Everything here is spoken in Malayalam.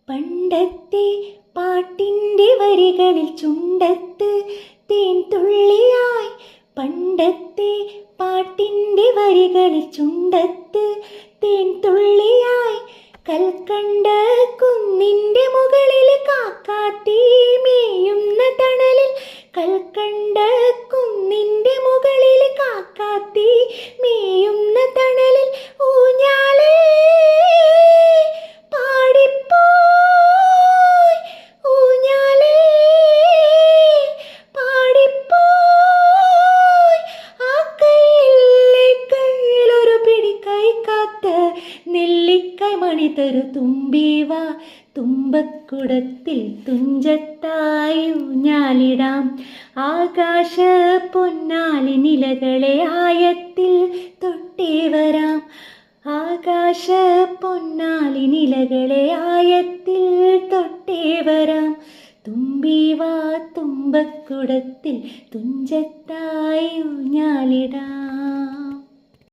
പണ്ടത്തെ പാട്ടിൻ്റെ വരികളിൽ ചുണ്ടത്ത് തേൻ തുള്ളിയായി. പണ്ടത്തെ പാട്ടിൻ്റെ വരികളിൽ ചുണ്ടത്ത് തേൻ തുള്ളിയായി. കൽക്കണ്ട കുന്നിൻ്റെ മുകളിൽ കാക്കാത്തി മേയുന്ന തണലിൽ. കൽക്കണ്ട കുന്നിൻ്റെ മുകളിൽ കാക്കാത്തി മേയുന്ന തണലിൽ ഊഞ്ഞാലേ പാടിപ്പോയ്. ഊഞ്ഞാലേ പാടിപ്പോയ്. ആ കയ്യിലെ കയ്യിലൊരു പിടി കൈ കാത്ത നെല്ലിക്കൈ മണി തരു തുമ്പീവാ. തുമ്പക്കുടത്തിൽ തുഞ്ചത്തായി ഊഞ്ഞാലിടാം. ആകാശ പൊന്നാലി നിലകളെ ആയത്തിൽ തൊട്ടേ വരാം. ആകാശ പൊന്നാലി നിലകളെ ആയത്തിൽ തൊട്ടേ വരാം. തുമ്പീവാ തുമ്പക്കുടത്തിൽ തുഞ്ചത്തായി ഊഞ്ഞാലിടാം.